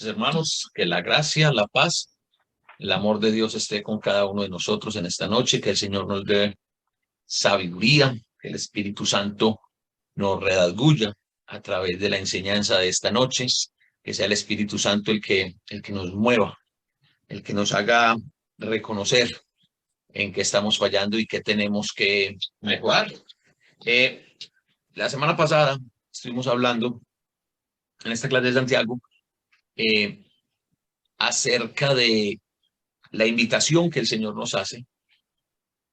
Hermanos, que la gracia, la paz, el amor de Dios esté con cada uno de nosotros en esta noche, que el Señor nos dé sabiduría, que el Espíritu Santo nos redarguya a través de la enseñanza de esta noche, que sea el Espíritu Santo el que nos mueva, el que nos haga reconocer en qué estamos fallando y qué tenemos que mejorar. Eh, la semana pasada estuvimos hablando en esta clase de Santiago eh, acerca de la invitación que el Señor nos hace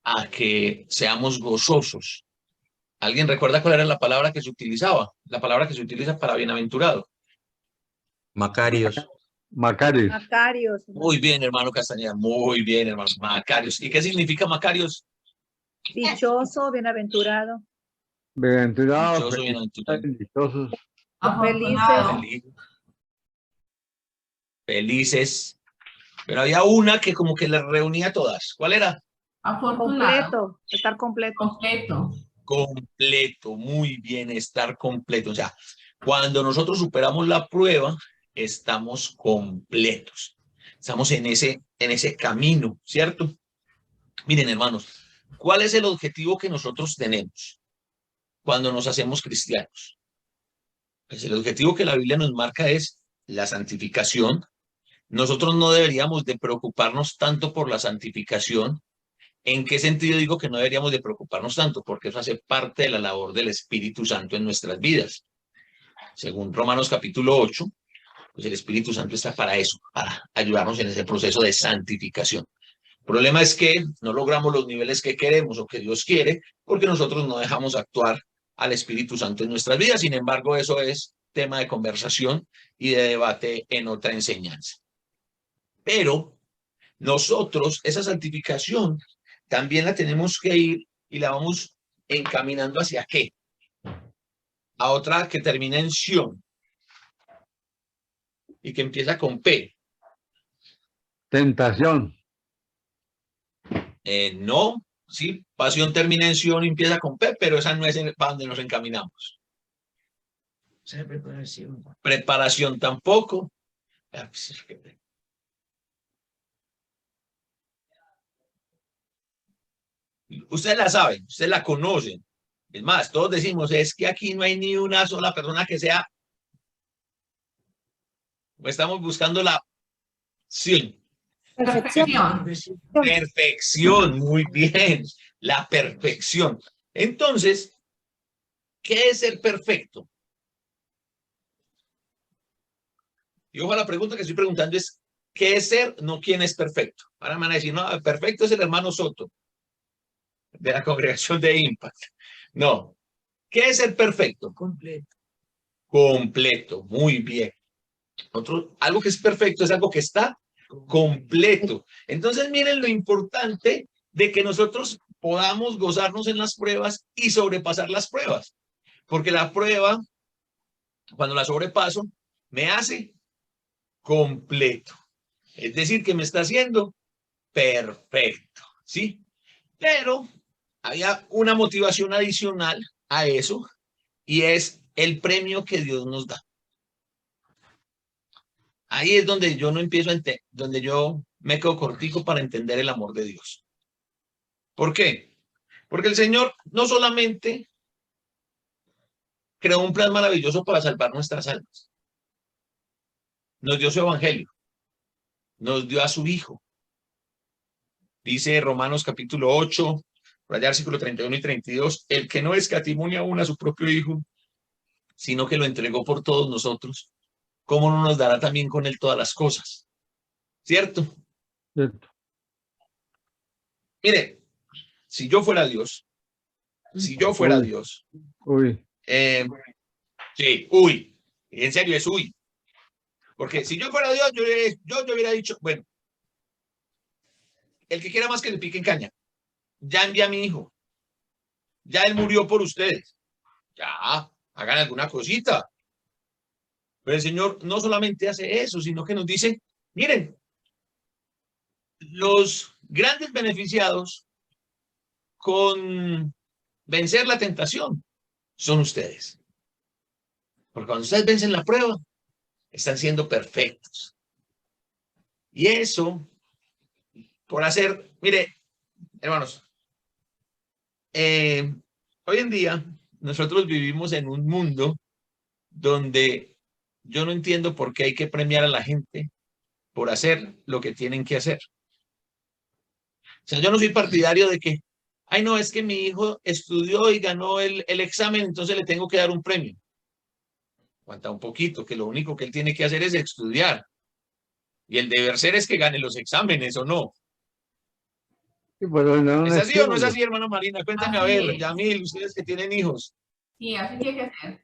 a que seamos gozosos. ¿Alguien recuerda cuál era la palabra que se utilizaba? La palabra que se utiliza para bienaventurado. Macarios. Macarios. Macarios. Muy bien, hermano Castañeda. Muy bien, hermano. Macarios. ¿Y qué significa Macarios? Dichoso, bienaventurado. Bienaventurado, Dichoso, bienaventurado. dichosos. Felices. Felices. Pero había una que como que las reunía todas. ¿Cuál era? Completo. Estar completo. Completo. Completo. Muy bien, estar completo. O sea, cuando nosotros superamos la prueba, estamos completos. Estamos en ese camino, ¿cierto? Miren, hermanos, ¿cuál es el objetivo que nosotros tenemos cuando nos hacemos cristianos? Pues el objetivo que la Biblia nos marca es la santificación. Nosotros no deberíamos de preocuparnos tanto por la santificación. ¿En qué sentido digo que no deberíamos de preocuparnos tanto? Porque eso hace parte de la labor del Espíritu Santo en nuestras vidas. Según Romanos capítulo 8, pues el Espíritu Santo está para eso, para ayudarnos en ese proceso de santificación. El problema es que no logramos los niveles que queremos o que Dios quiere porque nosotros no dejamos actuar al Espíritu Santo en nuestras vidas. Sin embargo, eso es tema de conversación y de debate en otra enseñanza. Pero nosotros, esa santificación, también la tenemos que ir y la vamos encaminando hacia ¿qué? A otra que termina en Sion y que empieza con P. Tentación. No, sí, pasión termina en Sion y empieza con P, pero esa no es para donde nos encaminamos. Preparación tampoco. Ustedes la saben, ustedes la conocen. Es más, todos decimos, es que aquí no hay ni una sola persona que sea. Estamos buscando la Perfección. perfección, muy bien, la perfección. Entonces, ¿qué es ser perfecto? Y ojo, la pregunta que estoy preguntando es, ¿qué es ser? No quién es perfecto. Ahora me van a decir, no, perfecto es el hermano Soto, de la congregación de Impact. No, ¿qué es ser perfecto? Completo. Completo, muy bien. Algo que es perfecto es algo que está completo. Entonces, miren lo importante de que nosotros podamos gozarnos en las pruebas y sobrepasar las pruebas. Porque la prueba, cuando la sobrepaso, me hace completo. Es decir, que me está haciendo perfecto, ¿sí? Pero había una motivación adicional a eso y es el premio que Dios nos da. Ahí es donde yo no empiezo a entender, donde yo me quedo cortico para entender el amor de Dios. ¿Por qué? Porque el Señor no solamente creó un plan maravilloso para salvar nuestras almas, nos dio su evangelio, nos dio a su Hijo. Dice Romanos capítulo 8, por allá versículo 31 y 32, el que no escatimó ni aún a su propio Hijo, sino que lo entregó por todos nosotros, ¿cómo no nos dará también con él todas las cosas? ¿Cierto? Cierto. Mire, si yo fuera Dios, Uy. Sí, en serio es uy. Porque si yo fuera Dios, yo hubiera dicho, bueno, el que quiera más que le piquen caña, ya envía a mi hijo, ya él murió por ustedes, ya, hagan alguna cosita. Pero el Señor no solamente hace eso, sino que nos dice, miren, los grandes beneficiados con vencer la tentación son ustedes. Porque cuando ustedes vencen la prueba, Están siendo perfectos. Y eso, por hacer, mire, hermanos, hoy en día nosotros vivimos en un mundo donde yo no entiendo por qué hay que premiar a la gente por hacer lo que tienen que hacer. O sea, yo no soy partidario de que, ay, no, es que mi hijo estudió y ganó el examen, entonces le tengo que dar un premio. Aguanta un poquito, que lo único que él tiene que hacer es estudiar. Y el deber ser es que gane los exámenes, ¿o no? Sí, pero no ¿Es es un así o no es estímulo. así, hermana Marina? Cuéntame, a Así ver, es. Yamil, ustedes que tienen hijos. Sí, así tiene que ser.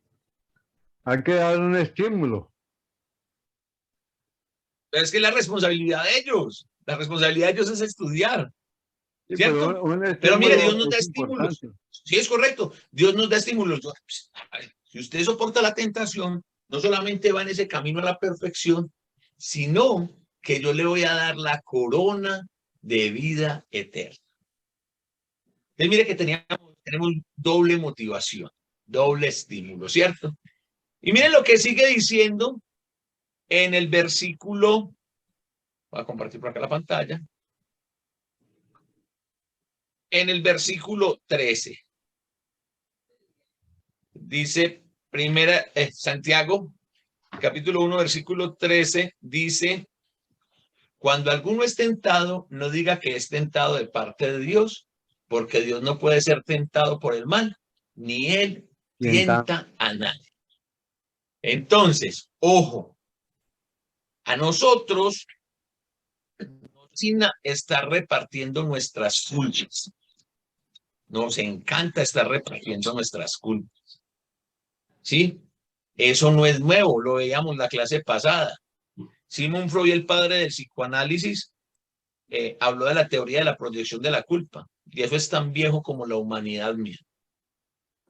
Hay que dar un estímulo. Pero es que la responsabilidad de ellos, la responsabilidad de ellos es estudiar, Sí, ¿cierto? pero un Pero mire, Dios estímulo nos da es estímulos. importante. Sí, es correcto. Dios nos da estímulos. Si usted soporta la tentación, no solamente va en ese camino a la perfección, sino que yo le voy a dar la corona de vida eterna. Entonces, mire que tenemos doble motivación, doble estímulo, ¿cierto? Y miren lo que sigue diciendo en el versículo, voy a compartir por acá la pantalla, en el versículo 13. Dice Santiago, capítulo 1, versículo 13, dice, cuando alguno es tentado, no diga que es tentado de parte de Dios, porque Dios no puede ser tentado por el mal, ni él tienta a nadie. Entonces, ojo, a nosotros nos está repartiendo nuestras culpas. Nos encanta estar repartiendo nuestras culpas. ¿Sí? Eso no es nuevo, lo veíamos la clase pasada. Sigmund Freud, el padre del psicoanálisis, habló de la teoría de la proyección de la culpa. Y eso es tan viejo como la humanidad misma.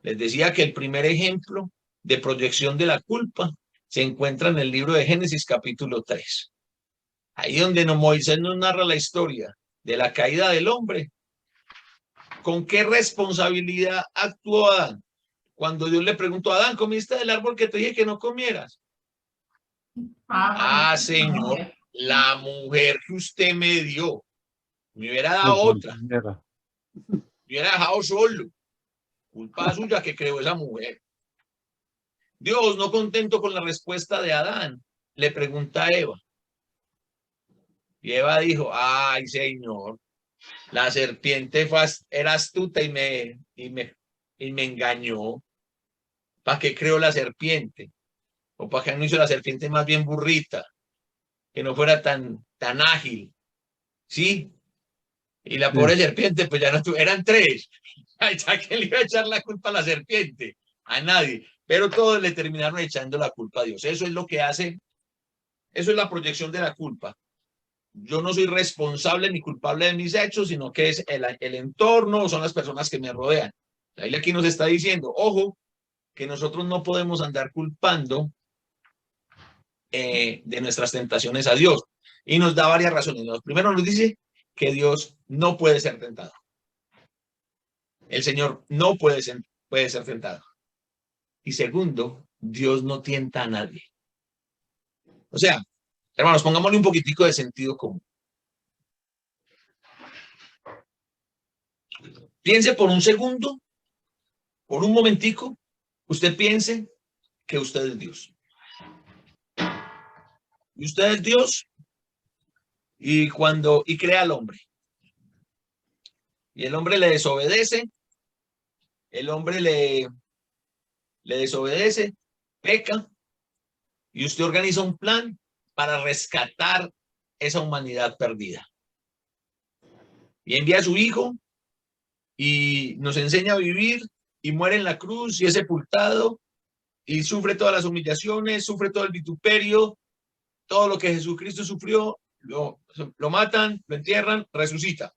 Les decía que el primer ejemplo de proyección de la culpa se encuentra en el libro de Génesis capítulo 3. Ahí donde Moisés nos narra la historia de la caída del hombre. ¿Con qué responsabilidad actuó Adán? Cuando Dios le preguntó a Adán, ¿comiste del árbol que te dije que no comieras? Ah, Señor, la mujer que usted me dio, me hubiera dado otra. Me hubiera dejado solo. Culpa suya que creó esa mujer. Dios, no contento con la respuesta de Adán, le pregunta a Eva. Y Eva dijo, ay, Señor, la serpiente era astuta y me engañó. ¿Para qué creó la serpiente? ¿O para qué no hizo la serpiente más bien burrita? Que no fuera tan ágil. ¿Sí? Y la pobre serpiente, pues ya no eran tres. ¿A quién le iba a echar la culpa a la serpiente? A nadie. Pero todos le terminaron echando la culpa a Dios. Eso es lo que hace, eso es la proyección de la culpa. Yo no soy responsable ni culpable de mis hechos, sino que es el entorno, son las personas que me rodean. La Biblia aquí nos está diciendo, ojo, que nosotros no podemos andar culpando de nuestras tentaciones a Dios. Y nos da varias razones. Primero nos dice que Dios no puede ser tentado. El Señor no puede ser tentado. Y segundo, Dios no tienta a nadie. O sea, hermanos, pongámosle un poquitico de sentido común. Piense por un segundo, por un momentico, usted piense que usted es Dios. Y usted es Dios y crea al hombre. Y el hombre le desobedece, el hombre le desobedece, peca, y usted organiza un plan para rescatar esa humanidad perdida. Y envía a su hijo y nos enseña a vivir y muere en la cruz y es sepultado y sufre todas las humillaciones, sufre todo el vituperio, todo lo que Jesucristo sufrió, lo matan, lo entierran, resucita.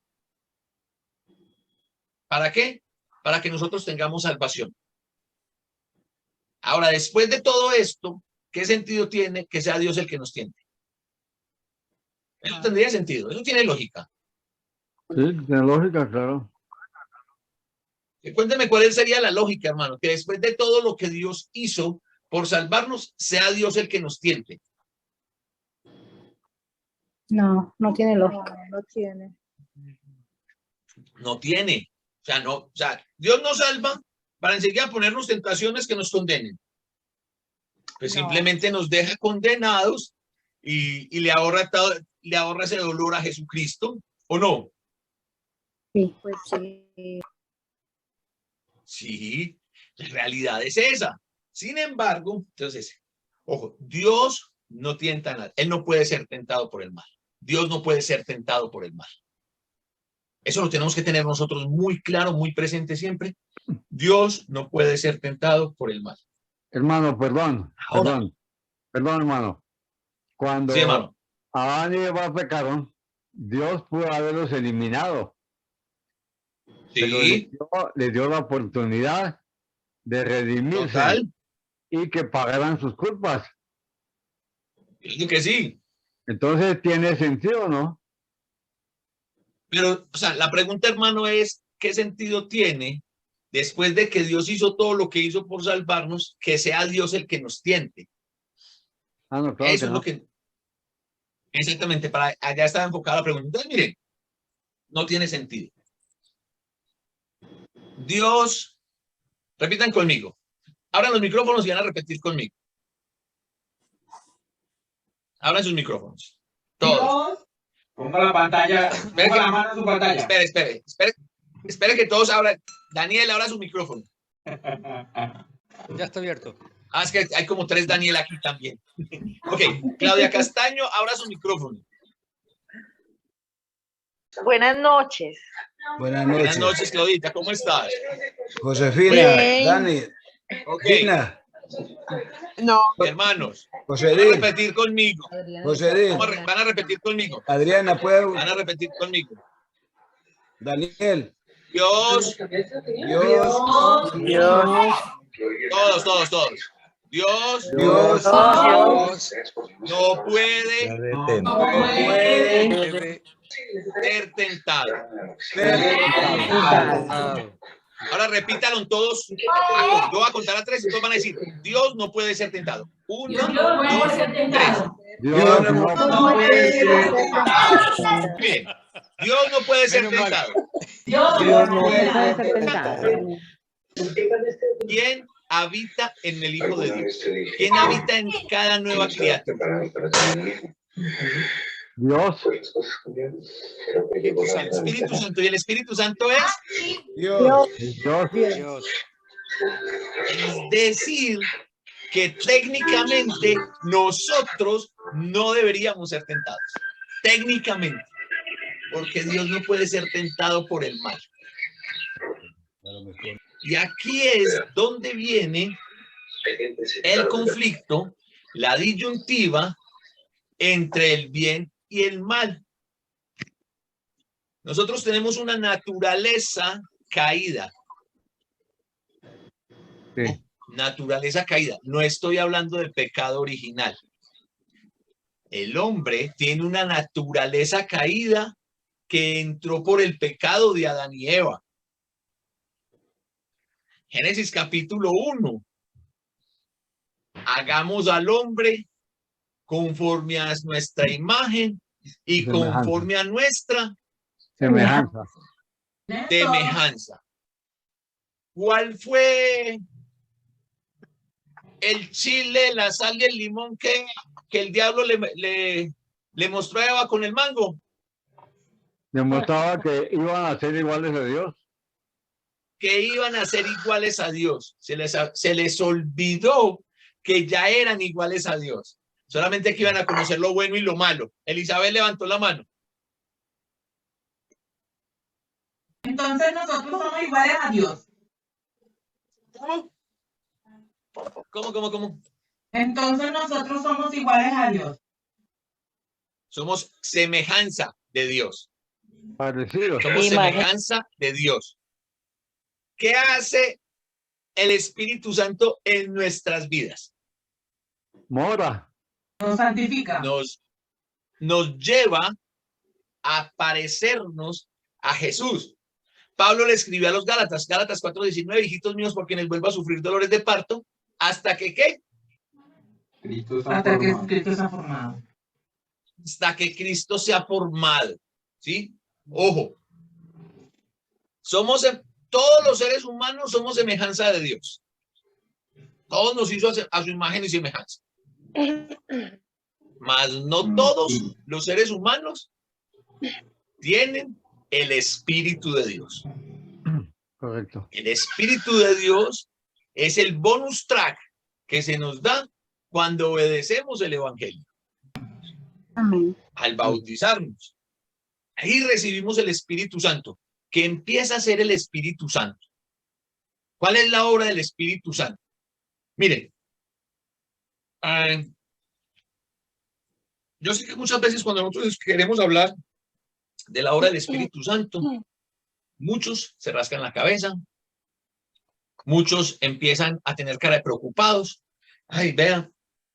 ¿Para qué? Para que nosotros tengamos salvación. Ahora, después de todo esto, ¿qué sentido tiene que sea Dios el que nos tiente? Eso tendría sentido, eso tiene lógica. Sí, tiene lógica, claro. Cuénteme cuál sería la lógica, hermano, que después de todo lo que Dios hizo por salvarnos, sea Dios el que nos tiente. No, no tiene lógica. No tiene. No tiene. O sea, Dios nos salva para enseguida ponernos tentaciones que nos condenen. Pues No. simplemente nos deja condenados y le ahorra ese dolor a Jesucristo, ¿o no? Sí. Pues sí. Sí, la realidad es esa. Sin embargo, entonces, ojo, Dios no tienta a nadie. Él no puede ser tentado por el mal. Dios no puede ser tentado por el mal. Eso lo tenemos que tener nosotros muy claro, muy presente siempre. Dios no puede ser tentado por el mal. Hermano, perdón, Ahora. perdón, hermano. Cuando Sí, hermano. Adán y Eva pecaron, Dios pudo haberlos eliminado, pero Sí, les dio la oportunidad de redimirse total. y que pagaran sus culpas. Yo que sí. Entonces, ¿tiene sentido, no? Pero, o sea, la pregunta, hermano, es, ¿qué sentido tiene después de que Dios hizo todo lo que hizo por salvarnos, que sea Dios el que nos tiente? Ah, no, claro Eso que es no. lo que... Exactamente, para allá estaba enfocada la pregunta. Entonces, miren, no tiene sentido. Dios, repitan conmigo. Abran los micrófonos y van a repetir conmigo. Abran sus micrófonos. Todos. Ponga la pantalla, ponga la mano en su pantalla. Espere que todos abran. Daniel, abra su micrófono. Ya está abierto. Ah, es que hay como 3 Daniel aquí también. Ok, Claudia Castaño, abra su micrófono. Buenas noches. Buenas Buenas noches. noches, Claudita, ¿cómo estás? Josefina, Bien. Dani, Ok, Gina, No, hermanos, van a Josedín, repetir conmigo. Josedín, Van a repetir conmigo. Adriana, ¿puedo? Van a repetir conmigo. Daniel, Dios, Dios, todos. Dios Dios, no puede ser tentado. Ahora repítanlo todos. Yo voy a contar a 3 y todos van a decir, Dios no puede ser tentado. 1, Dios no puede 2, ser 3. tentado. Dios no No puede ser tentado. Bien. Dios no puede ser tentado. Dios No puede ser tentado. ¿Quién habita en el Hijo de Dios? ¿Quién habita en cada nueva criatura? Dios, El Espíritu Santo. ¿Y el Espíritu Santo es? Dios, Dios, Es decir, que técnicamente nosotros no deberíamos ser tentados. Técnicamente. Porque Dios no puede ser tentado por el mal. Y aquí es donde viene el conflicto, la disyuntiva entre el bien y el mal. Nosotros tenemos una naturaleza caída. sí. Naturaleza caída. No estoy hablando de pecado original. El hombre tiene una naturaleza caída que entró por el pecado de Adán y Eva. Génesis capítulo 1. Hagamos al hombre conforme a nuestra imagen y Semejanza. conforme a nuestra Semejanza. semejanza. ¿Cuál fue el chile, la sal y el limón que el diablo le mostró a Eva con el mango? Demostraba que iban a ser iguales a Dios. Que iban a ser iguales a Dios. Se les olvidó que ya eran iguales a Dios. Solamente que iban a conocer lo bueno y lo malo. Elizabeth levantó la mano. Entonces nosotros somos iguales a Dios. ¿Cómo? Entonces nosotros somos iguales a Dios. Somos semejanza de Dios. Parecidos. Somos semejanza de Dios. ¿Qué hace el Espíritu Santo en nuestras vidas? Mora. Nos santifica. Nos lleva a parecernos a Jesús. Pablo le escribió a los Gálatas 4:19, hijitos míos, por quienes vuelva a sufrir dolores de parto, hasta que ¿qué? Hasta que Cristo se ha formado. hasta que Cristo sea formado, ¿sí? Ojo, todos los seres humanos somos semejanza de Dios. Todos nos hizo a su imagen y semejanza. Mas no todos los seres humanos tienen el Espíritu de Dios. Correcto. El Espíritu de Dios es el bonus track que se nos da cuando obedecemos el Evangelio. Amén. Al bautizarnos. Ahí recibimos el Espíritu Santo, que empieza a ser el Espíritu Santo. ¿Cuál es la obra del Espíritu Santo? Miren, yo sé que muchas veces cuando nosotros queremos hablar de la obra del Espíritu Santo, muchos se rascan la cabeza, muchos empiezan a tener cara de preocupados. Ay, vean,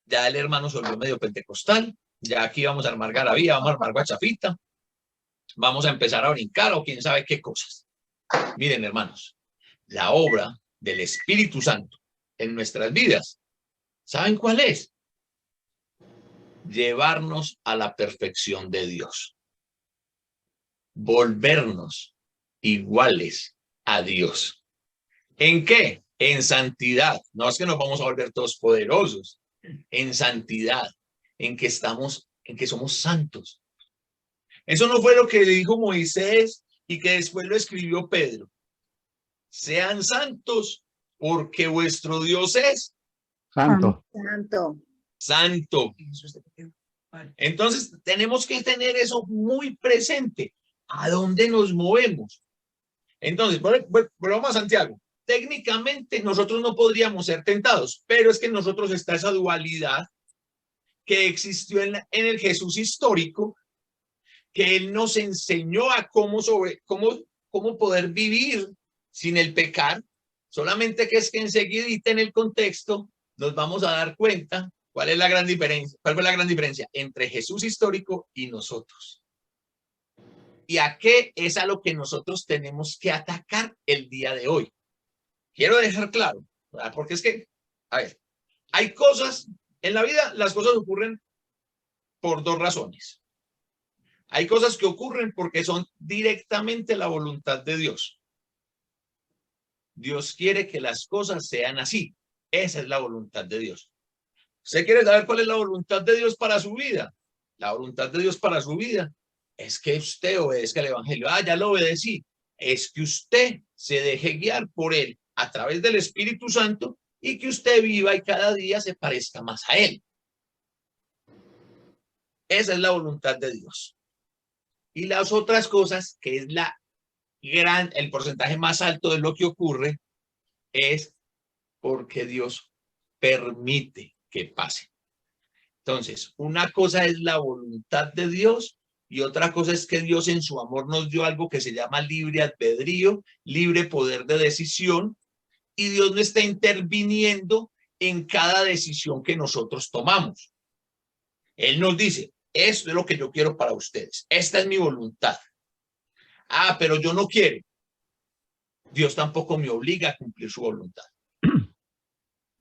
ya el hermano se volvió medio pentecostal, ya aquí vamos a armar garabía, vamos a armar guachafita, vamos a empezar a brincar o quién sabe qué cosas. Miren, hermanos, la obra del Espíritu Santo en nuestras vidas, ¿saben cuál es? Llevarnos a la perfección de Dios. Volvernos iguales a Dios. ¿En qué? En santidad. No es que nos vamos a volver todos poderosos. En santidad. En que somos santos. Eso no fue lo que le dijo Moisés y que después lo escribió Pedro. Sean santos porque vuestro Dios es Santo. Santo. santo. Entonces tenemos que tener eso muy presente. ¿A dónde nos movemos? Entonces, volvamos a Santiago. Técnicamente nosotros no podríamos ser tentados, pero es que en nosotros está esa dualidad que existió en el Jesús histórico, que él nos enseñó a cómo poder vivir sin el pecar. Solamente que es que enseguidita en el contexto nos vamos a dar cuenta cuál es la gran diferencia, cuál fue la gran diferencia entre Jesús histórico y nosotros. ¿Y a qué es a lo que nosotros tenemos que atacar el día de hoy? Quiero dejar claro, ¿verdad? Porque es que, a ver, hay cosas, en la vida las cosas ocurren por dos razones. Hay cosas que ocurren porque son directamente la voluntad de Dios. Dios quiere que las cosas sean así. Esa es la voluntad de Dios. ¿Usted quiere saber cuál es la voluntad de Dios para su vida? La voluntad de Dios para su vida es que usted obedezca el Evangelio. Ah, ya lo obedecí. Es que usted se deje guiar por él a través del Espíritu Santo y que usted viva y cada día se parezca más a él. Esa es la voluntad de Dios. Y las otras cosas, que es el porcentaje más alto de lo que ocurre, es porque Dios permite que pase. Entonces, una cosa es la voluntad de Dios y otra cosa es que Dios en su amor nos dio algo que se llama libre albedrío, libre poder de decisión, y Dios no está interviniendo en cada decisión que nosotros tomamos. Él nos dice, esto es lo que yo quiero para ustedes, esta es mi voluntad. Ah, pero yo no quiero. Dios tampoco me obliga a cumplir su voluntad.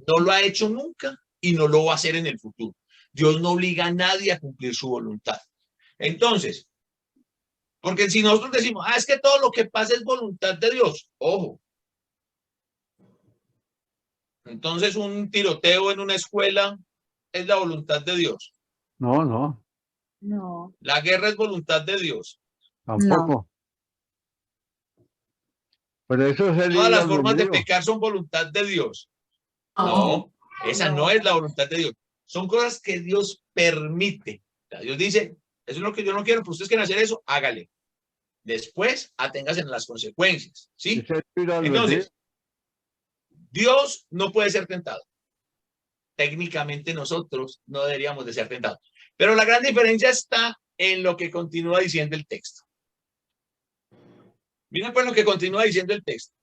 No lo ha hecho nunca y no lo va a hacer en el futuro. Dios no obliga a nadie a cumplir su voluntad. Entonces, porque si nosotros decimos, es que todo lo que pasa es voluntad de Dios, ojo. Entonces, un tiroteo en una escuela es la voluntad de Dios. No, no. No. La guerra es voluntad de Dios. Tampoco. Pero eso es Todas las formas de pecar son voluntad de Dios. No, esa no es la voluntad de Dios. Son cosas que Dios permite. O sea, Dios dice, eso es lo que yo no quiero, pero ustedes quieren hacer eso, hágale. Después, aténgase en las consecuencias. ¿Sí? Entonces, Dios no puede ser tentado. Técnicamente nosotros no deberíamos de ser tentados. Pero la gran diferencia está en lo que continúa diciendo el texto. Miren pues lo que continúa diciendo el texto.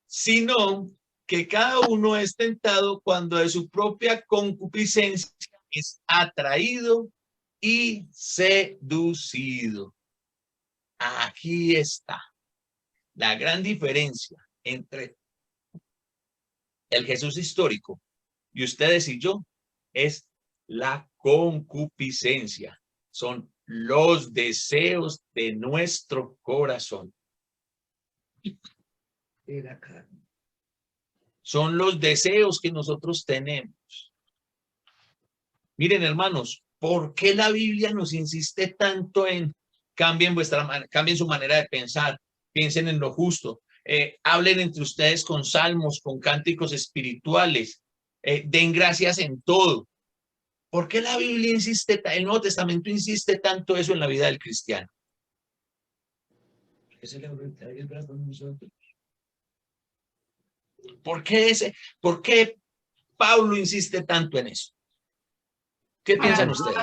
Sino que cada uno es tentado cuando de su propia concupiscencia es atraído y seducido. Aquí está la gran diferencia entre el Jesús histórico y ustedes y yo, es la concupiscencia. Son los deseos de nuestro corazón. Son los deseos que nosotros tenemos. Miren, hermanos, ¿por qué la Biblia nos insiste tanto en cambien su manera de pensar, piensen en lo justo, hablen entre ustedes con salmos, con cánticos espirituales, den gracias en todo? ¿Por qué la Biblia insiste, el Nuevo Testamento insiste tanto eso en la vida del cristiano? ¿Por qué Pablo insiste tanto en eso? ¿Qué piensan ustedes?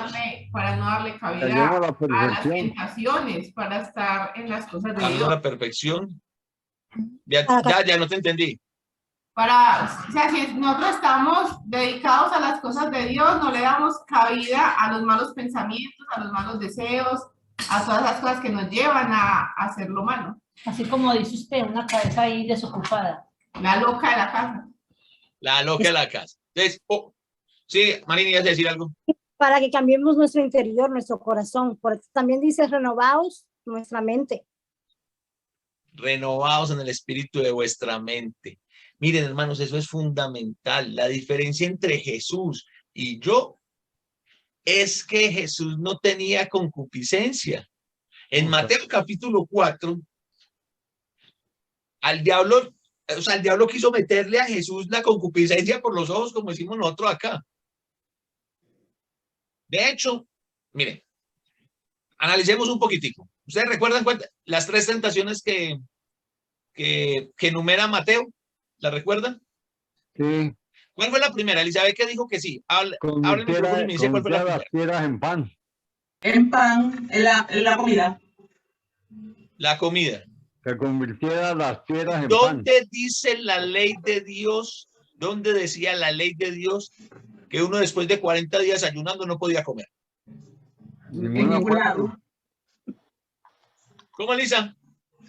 Para no darle cabida Llegó la a las perfección. tentaciones, para estar en las cosas de ¿A Dios. la perfección? Ya no te entendí. O sea, si nosotros estamos dedicados a las cosas de Dios, no le damos cabida a los malos pensamientos, a los malos deseos, a todas las cosas que nos llevan a hacer lo malo. Así como dice usted, una cabeza ahí desocupada. La loca de la casa. La loca de la casa. Entonces, sí, Marina, ¿ibas a decir algo? Para que cambiemos nuestro interior, nuestro corazón. Porque también dice renovaos nuestra mente. Renovados en el espíritu de vuestra mente. Miren, hermanos, eso es fundamental. La diferencia entre Jesús y yo es que Jesús no tenía concupiscencia. En Mateo capítulo 4, el diablo quiso meterle a Jesús la concupiscencia por los ojos, como decimos nosotros acá. De hecho, miren, analicemos un poquitico. ¿Ustedes recuerdan las 3 tentaciones que enumera Mateo? ¿La recuerdan? Sí. ¿Cuál fue la primera? Elizabeth, que dijo que sí. Habla el micrófono y me dice cuál fue la primera. Las piedras en pan. En pan, en la comida. La comida. Que convirtiera las piedras en pan. ¿Dónde dice la ley de Dios? ¿Dónde decía la ley de Dios que uno después de 40 días ayunando no podía comer? En ningún lado. ¿Cómo, Elisa?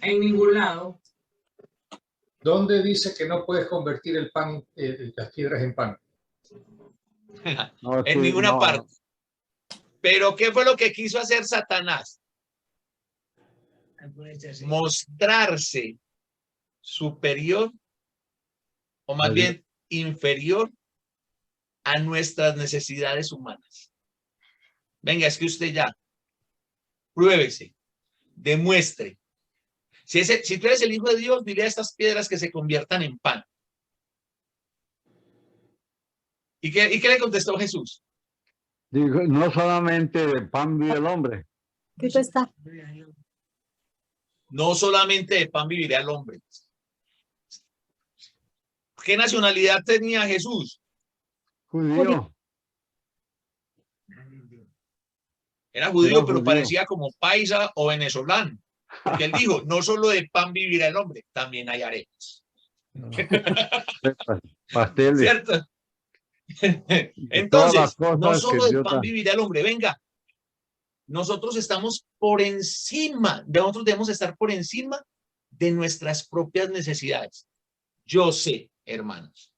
En ningún lado. ¿Dónde dice que no puedes convertir el pan, las piedras en pan? No, En sí, ninguna no. parte. Pero ¿qué fue lo que quiso hacer Satanás? Mostrarse superior o más bien inferior a nuestras necesidades humanas. Venga, es que usted ya pruébese, demuestre. Si tú eres el Hijo de Dios, dile a estas piedras que se conviertan en pan. ¿Y qué le contestó Jesús? Digo, no solamente de pan vive el hombre. Escrito está. No solamente de pan vivirá el hombre. ¿Qué nacionalidad tenía Jesús? Judío. Era judío, Era pero judío. parecía como paisa o venezolano. Porque él dijo, no solo de pan vivirá el hombre, también hay arepas. Pasteles. ¿Cierto? Todas las Entonces, no cosas solo que de Dios pan da. vivirá el hombre. Venga, nosotros estamos por encima, nosotros debemos estar por encima de nuestras propias necesidades. Yo sé, hermanos,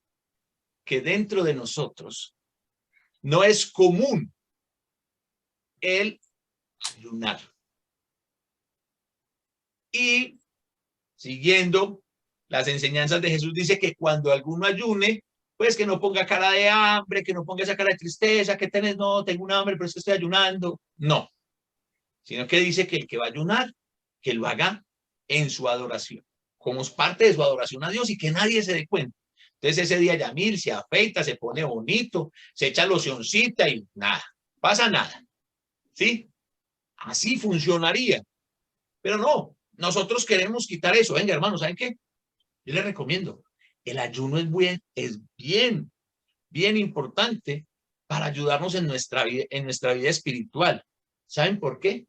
que dentro de nosotros no es común el ayunar. Y siguiendo las enseñanzas de Jesús, dice que cuando alguno ayune, pues que no ponga cara de hambre, que no ponga esa cara de tristeza, que tenés, no, tengo un hambre, pero es que estoy ayunando. No, sino que dice que el que va a ayunar, que lo haga en su adoración, como es parte de su adoración a Dios y que nadie se dé cuenta. Entonces ese día Yamil se afeita, se pone bonito, se echa locioncita y nada, pasa nada. ¿Sí? Así funcionaría. Pero no, nosotros queremos quitar eso. Venga, hermanos, ¿saben qué? Yo les recomiendo. El ayuno es bien importante para ayudarnos en nuestra vida espiritual. ¿Saben por qué?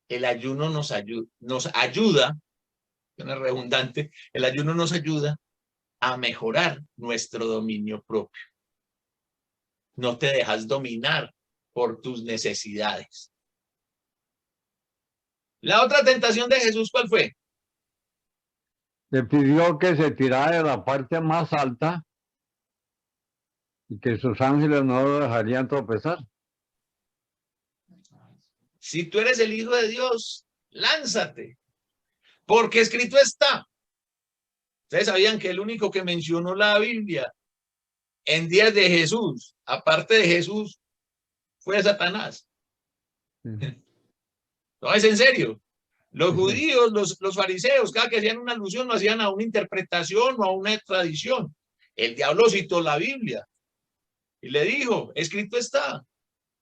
El ayuno nos ayuda, no es redundante, el ayuno nos ayuda a mejorar nuestro dominio propio. No te dejas dominar por tus necesidades. La otra tentación de Jesús, ¿cuál fue? Le pidió que se tirara de la parte más alta Y que sus ángeles no lo dejarían tropezar. Si tú eres el Hijo de Dios, lánzate, porque escrito está. Ustedes sabían que el único que mencionó la Biblia en días de Jesús, aparte de Jesús, fue Satanás. No, es en serio. Los judíos, los fariseos, cada que hacían una alusión, lo hacían a una interpretación o a una tradición. El diablo citó la Biblia y le dijo, escrito está,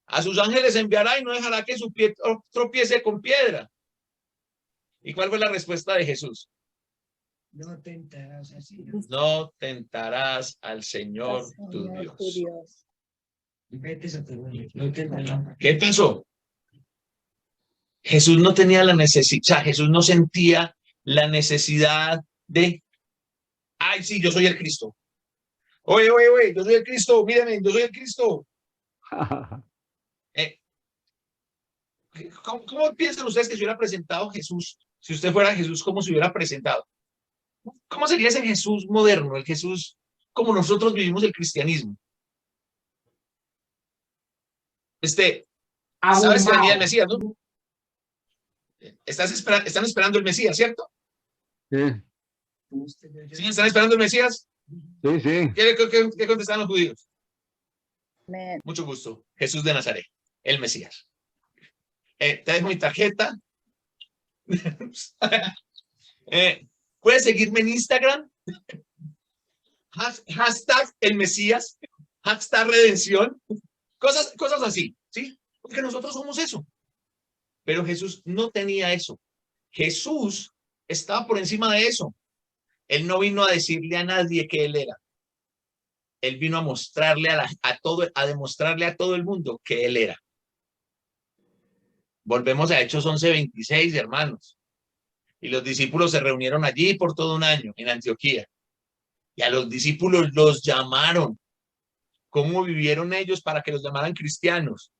a sus ángeles enviará y no dejará que su pie tropiece con piedra. ¿Y cuál fue la respuesta de Jesús? No tentarás así. No tentarás al Señor tu Dios. Vete, Satanás. No tentarás. ¿Qué pasó? Jesús no tenía la necesidad, o sea, Jesús no sentía la necesidad de, ay, sí, yo soy el Cristo. Oye, yo soy el Cristo, mírenme, yo soy el Cristo. ¿Cómo piensan ustedes que se hubiera presentado Jesús? Si usted fuera Jesús, ¿cómo se hubiera presentado? ¿Cómo sería ese Jesús moderno, el Jesús como nosotros vivimos el cristianismo? ¿Sabes que venía el Mesías, no? Están esperando el Mesías, ¿cierto? Sí. ¿Sí? ¿Están esperando el Mesías? Sí, sí. ¿Qué contestan los judíos? Amén. Mucho gusto. Jesús de Nazaret, el Mesías. Te dejo mi tarjeta. Puedes seguirme en Instagram. Hashtag el Mesías. Hashtag redención. Cosas así, ¿sí? Porque nosotros somos eso. Pero Jesús no tenía eso. Jesús estaba por encima de eso. Él no vino a decirle a nadie que él era. Él vino a mostrarle a demostrarle a todo el mundo que él era. Volvemos a Hechos 11:26, hermanos. Y los discípulos se reunieron allí por todo un año en Antioquía. Y a los discípulos los llamaron. ¿Cómo vivieron ellos para que los llamaran cristianos?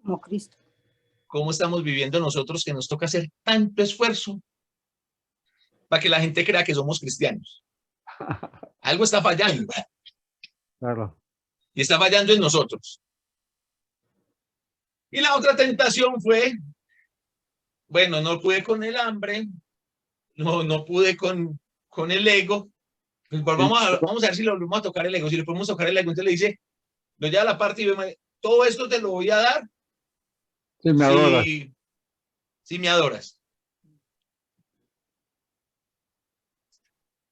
Como Cristo. ¿Cómo estamos viviendo nosotros que nos toca hacer tanto esfuerzo para que la gente crea que somos cristianos? Algo está fallando. Claro. Y está fallando en nosotros. Y la otra tentación fue, bueno, no pude con el hambre, no pude con el ego. Pues vamos a ver si lo volvemos a tocar el ego. Si le podemos tocar el ego, entonces le dice, lo lleva a la parte y ve, todo esto te lo voy a dar. Sí, me adoras. Si me adoras.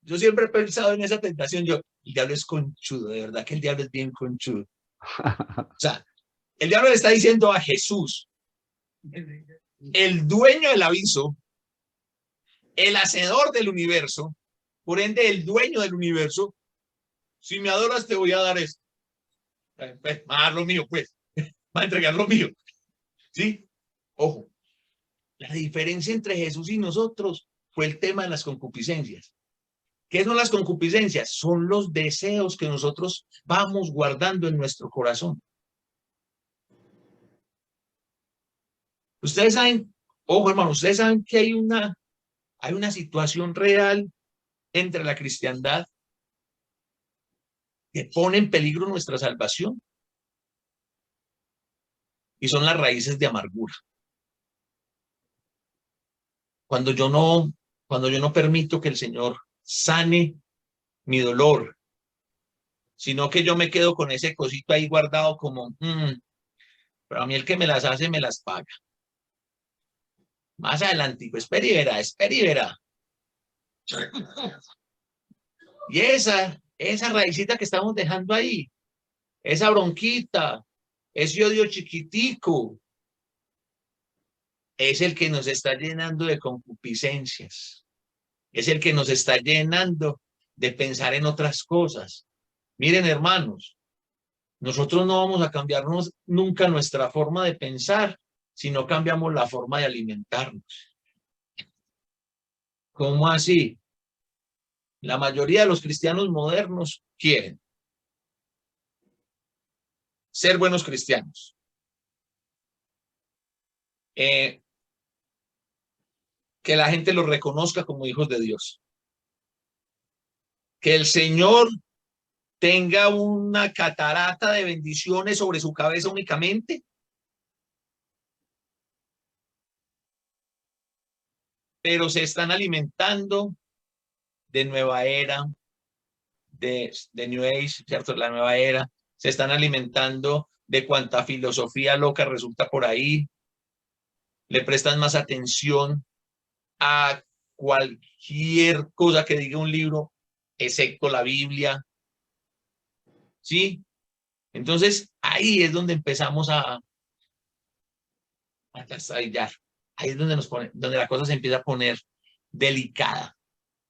Yo siempre he pensado en esa tentación. El diablo es conchudo, de verdad que el diablo es bien conchudo. O sea, el diablo le está diciendo a Jesús, el dueño del aviso, el hacedor del universo, por ende el dueño del universo, si me adoras te voy a dar esto. Pues, va a dar lo mío, pues. Va a entregar lo mío. ¿Sí? Ojo, la diferencia entre Jesús y nosotros fue el tema de las concupiscencias. ¿Qué son las concupiscencias? Son los deseos que nosotros vamos guardando en nuestro corazón. Ustedes saben, ojo hermano, ustedes saben que hay una situación real entre la cristiandad que pone en peligro nuestra salvación. Y son las raíces de amargura. Cuando yo no permito que el Señor sane mi dolor, sino que yo me quedo con ese cosito ahí guardado como, pero a mí el que me las hace me las paga. Más adelante, espera y verá. Y esa raicita que estamos dejando ahí, esa bronquita, ese odio chiquitico, es el que nos está llenando de concupiscencias. Es el que nos está llenando de pensar en otras cosas. Miren, hermanos, nosotros no vamos a cambiarnos nunca nuestra forma de pensar si no cambiamos la forma de alimentarnos. ¿Cómo así? La mayoría de los cristianos modernos quieren ser buenos cristianos. Que la gente los reconozca como hijos de Dios. Que el Señor tenga una catarata de bendiciones sobre su cabeza únicamente. Pero se están alimentando de nueva era, de New Age, ¿cierto? La nueva era. Se están alimentando de cuanta filosofía loca resulta por ahí. Le prestan más atención a cualquier cosa que diga un libro, excepto la Biblia. ¿Sí? Entonces, ahí es donde empezamos a estallar. Ahí es donde donde la cosa se empieza a poner delicada.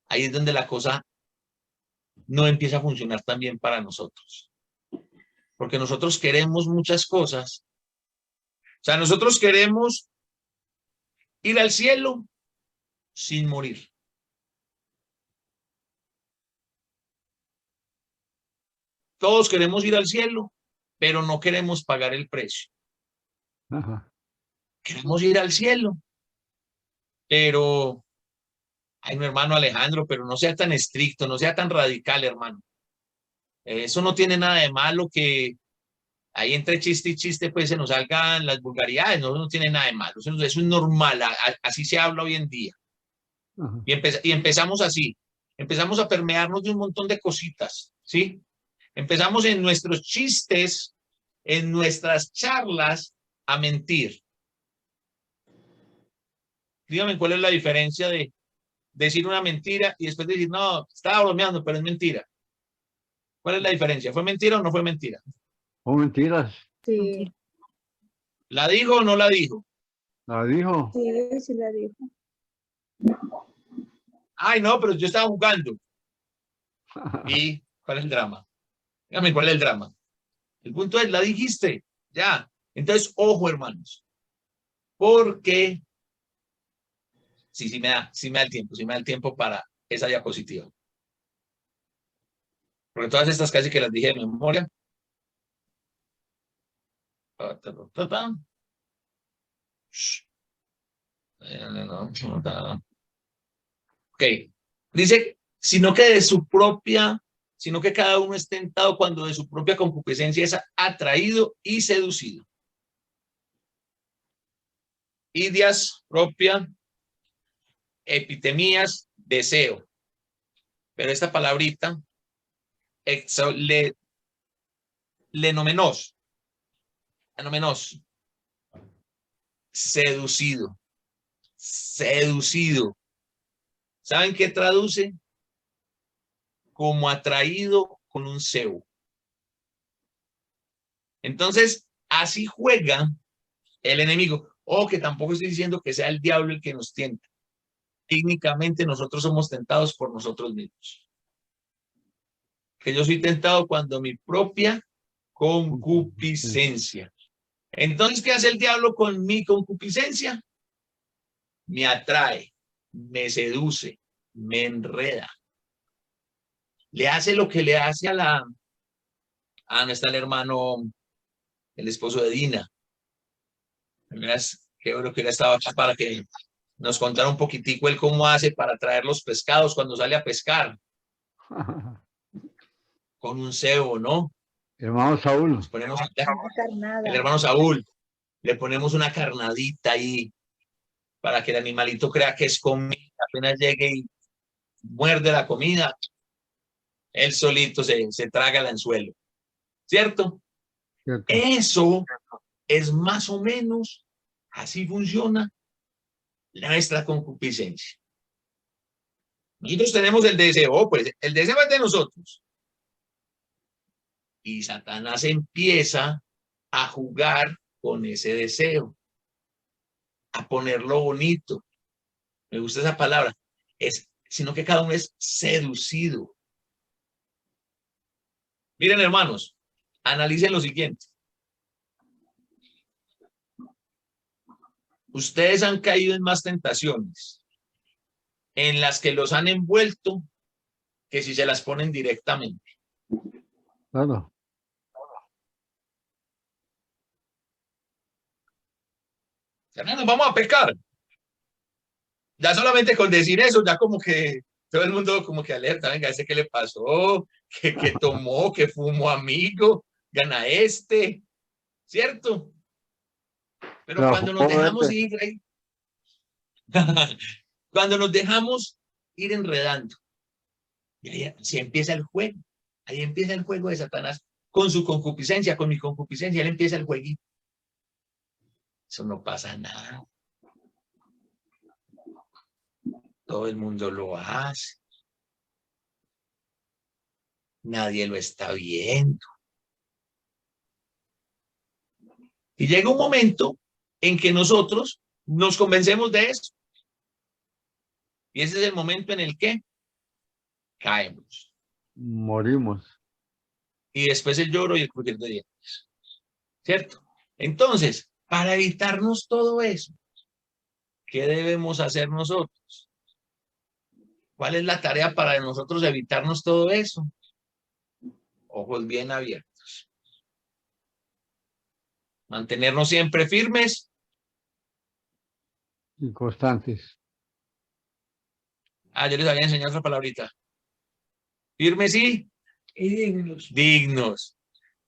Ahí es donde la cosa no empieza a funcionar tan bien para nosotros. Porque nosotros queremos muchas cosas. O sea, nosotros queremos ir al cielo sin morir. Todos queremos ir al cielo, pero no queremos pagar el precio. Ajá. Queremos ir al cielo, pero, ay, mi hermano Alejandro, pero no sea tan estricto, no sea tan radical, hermano. Eso no tiene nada de malo que ahí entre chiste y chiste pues se nos salgan las vulgaridades, no tiene nada de malo, eso es normal, así se habla hoy en día. Ajá. Y empezamos así, empezamos a permearnos de un montón de cositas, ¿sí? Empezamos en nuestros chistes, en nuestras charlas, a mentir. Dígame cuál es la diferencia de decir una mentira y después decir, no, estaba bromeando, pero es mentira. ¿Cuál es la diferencia? ¿Fue mentira o no fue mentira? ¿O mentiras? Sí, ¿La dijo o no la dijo? ¿La dijo? sí, sí la dijo. Ay, no, pero yo estaba jugando. ¿Y cuál es el drama? Dígame cuál es el drama. El punto es, la dijiste, ya. Entonces, ojo, hermanos. Porque sí me da el tiempo para esa diapositiva. Porque todas estas casi que las dije de memoria. Ok. Dice, sino que cada uno es tentado cuando de su propia concupiscencia es atraído y seducido. Idias, propia, epitemías, deseo. Pero esta palabrita, lenomenos, seducido. ¿Saben qué traduce? Como atraído con un cebo. Entonces, así juega el enemigo. O que tampoco estoy diciendo que sea el diablo el que nos tienta. Técnicamente nosotros somos tentados por nosotros mismos. Que yo soy tentado cuando mi propia concupiscencia. Entonces, ¿qué hace el diablo con mi concupiscencia? Me atrae, me seduce, me enreda. Le hace lo que le hace no está el hermano, el esposo de Dina. Qué bueno que él estaba acá para que nos contara un poquitico él cómo hace para traer los pescados cuando sale a pescar. Con un cebo, ¿no? Hermano Saúl. Nos ponemos el hermano Saúl. Le ponemos una carnadita ahí para que el animalito crea que es comida. Apenas llegue y muerde la comida, él solito se traga el anzuelo. ¿Cierto? Cierto. Eso es más o menos, así funciona nuestra concupiscencia. Nosotros tenemos el deseo, pues el deseo es de nosotros. Y Satanás empieza a jugar con ese deseo, a ponerlo bonito. Me gusta esa palabra. Sino que cada uno es seducido. Miren, hermanos, analicen lo siguiente. Ustedes han caído en más tentaciones en las que los han envuelto que si se las ponen directamente. Claro. Hermanos, vamos a pecar. Ya solamente con decir eso, ya como que todo el mundo como que alerta, venga, ¿ese qué le pasó? ¿Qué tomó? ¿Qué fumó, amigo? Gana este, ¿cierto? Pero No, cuando nos joder, dejamos ir, cuando nos dejamos ir enredando, y ahí se empieza el juego. Ahí empieza el juego de Satanás con su concupiscencia, con mi concupiscencia, él empieza el jueguito. Eso no pasa nada. Todo el mundo lo hace. Nadie lo está viendo. Y llega un momento en que nosotros nos convencemos de eso. Y ese es el momento en el que caemos. morimos. Y después el lloro y el crujir de dientes. ¿Cierto? Entonces, para evitarnos todo eso, ¿qué debemos hacer nosotros? ¿Cuál es la tarea para nosotros evitarnos todo eso? Ojos bien abiertos. Mantenernos siempre firmes. Y constantes. Yo les había enseñado otra palabrita. Firmes y dignos. Dignos.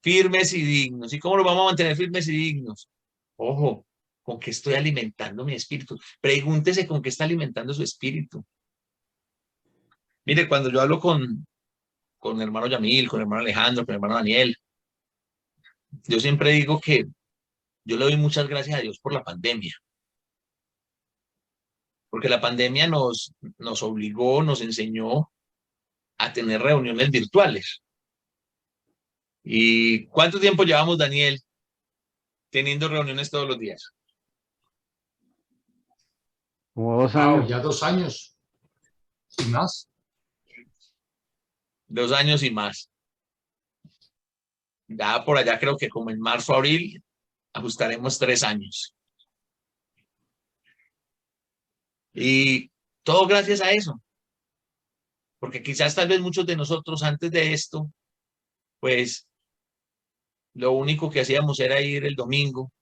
Firmes y dignos. ¿Y cómo lo vamos a mantener firmes y dignos? Ojo, ¿con qué estoy alimentando mi espíritu? Pregúntese con qué está alimentando su espíritu. Mire, cuando yo hablo con el hermano Yamil, con el hermano Alejandro, con el hermano Daniel, yo siempre digo que yo le doy muchas gracias a Dios por la pandemia. Porque la pandemia nos obligó, nos enseñó a tener reuniones virtuales. ¿Y cuánto tiempo llevamos, Daniel, teniendo reuniones todos los días? Como 2 años. Ya 2 años y más. 2 años y más. Ya por allá creo que como en marzo, abril, ajustaremos 3 años. Y todo gracias a eso. Porque quizás tal vez muchos de nosotros antes de esto, pues lo único que hacíamos era ir el domingo.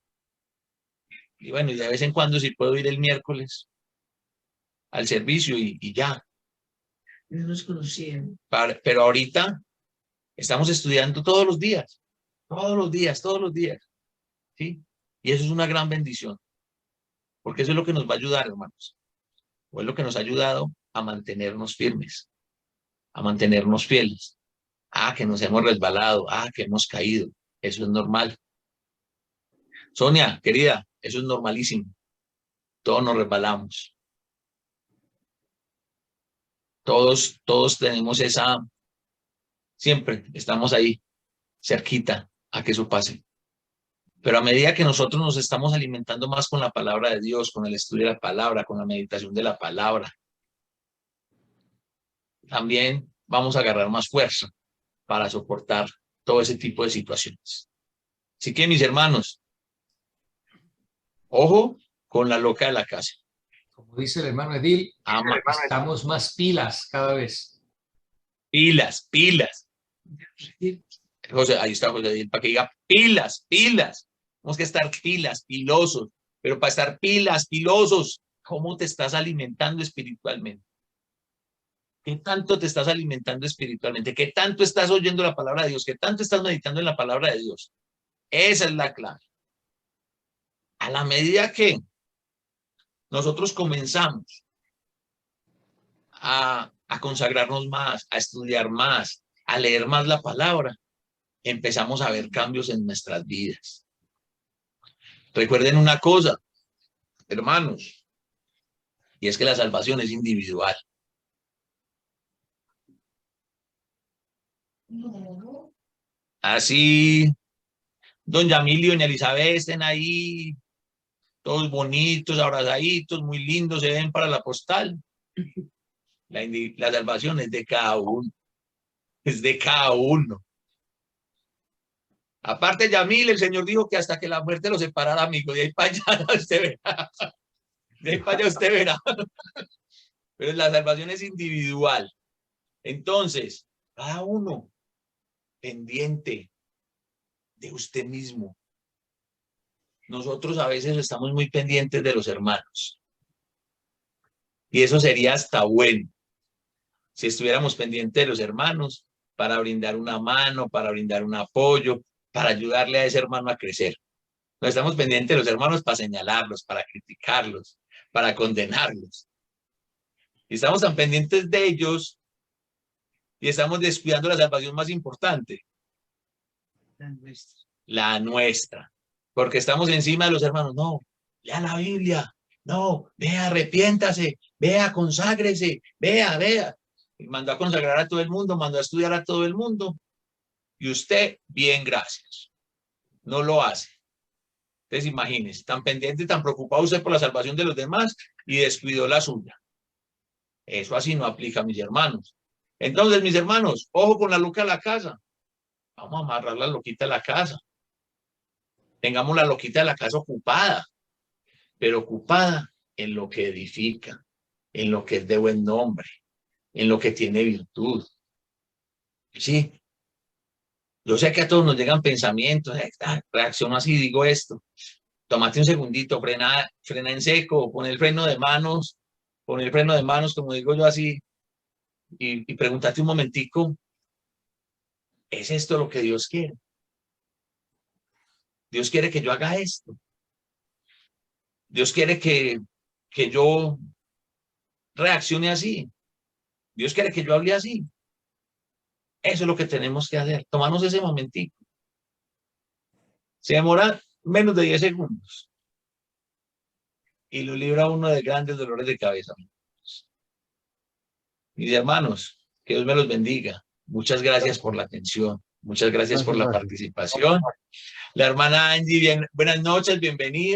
Y bueno, y de vez en cuando si puedo ir el miércoles al servicio y ya. No nos conocían. Pero ahorita estamos estudiando todos los días. Todos los días, todos los días. ¿Sí? Y eso es una gran bendición. Porque eso es lo que nos va a ayudar, hermanos. O es lo que nos ha ayudado a mantenernos firmes, a mantenernos fieles. Que nos hemos resbalado, que hemos caído. Eso es normal. Sonia, querida, eso es normalísimo. Todos nos resbalamos. Todos tenemos esa, siempre estamos ahí, cerquita, a que eso pase. Pero a medida que nosotros nos estamos alimentando más con la palabra de Dios, con el estudio de la palabra, con la meditación de la palabra, también vamos a agarrar más fuerza para soportar todo ese tipo de situaciones. Así que, mis hermanos, ojo con la loca de la casa. Como dice el hermano Edil, estamos más pilas cada vez. Pilas. José, ahí está José Edil, para que diga pilas. Tenemos que estar pilosos. Pero para estar pilosos, ¿cómo te estás alimentando espiritualmente? ¿Qué tanto te estás alimentando espiritualmente? ¿Qué tanto estás oyendo la palabra de Dios? ¿Qué tanto estás meditando en la palabra de Dios? Esa es la clave. A la medida que nosotros comenzamos a consagrarnos más, a estudiar más, a leer más la palabra, empezamos a ver cambios en nuestras vidas. Recuerden una cosa, hermanos, y es que la salvación es individual. Así, don Yamilio y Elizabeth estén ahí, todos bonitos, abrazaditos, muy lindos, se ven para la postal. La salvación es de cada uno. Es de cada uno. Aparte, Yamil, el Señor dijo que hasta que la muerte los separara, amigo. De ahí para allá usted verá. De ahí para allá usted verá. Pero la salvación es individual. Entonces, cada uno pendiente de usted mismo. Nosotros a veces estamos muy pendientes de los hermanos. Y eso sería hasta bueno. si estuviéramos pendientes de los hermanos para brindar una mano, para brindar un apoyo, para ayudarle a ese hermano a crecer. No estamos pendientes de los hermanos para señalarlos, para criticarlos, para condenarlos. Y estamos tan pendientes de ellos y estamos descuidando la salvación más importante. La nuestra. Porque estamos encima de los hermanos. No, lea la Biblia. No, vea, arrepiéntase. Vea, conságrese. Vea. Y mandó a consagrar a todo el mundo, mandó a estudiar a todo el mundo. Y usted, bien, gracias. No lo hace. Entonces, imagínese, tan pendiente, tan preocupado usted por la salvación de los demás y descuidó la suya. Eso así no aplica, mis hermanos. Entonces, mis hermanos, ojo con la loca a la casa. Vamos a amarrar la loquita a la casa. Tengamos la loquita de la casa ocupada, pero ocupada en lo que edifica, en lo que es de buen nombre, en lo que tiene virtud. Sí. Yo sé que a todos nos llegan pensamientos, reacciono así, digo esto. Tómate un segundito, frena en seco, pon el freno de manos, como digo yo así, y pregúntate un momentico, ¿es esto lo que Dios quiere? Dios quiere que yo haga esto. Dios quiere que yo reaccione así. Dios quiere que yo hable así. Eso es lo que tenemos que hacer. Tomarnos ese momentico. Se demora menos de 10 segundos. Y lo libra uno de grandes dolores de cabeza. Mis hermanos, que Dios me los bendiga. Muchas gracias por la atención. Muchas gracias por la participación. La hermana Angie, buenas noches, bienvenida.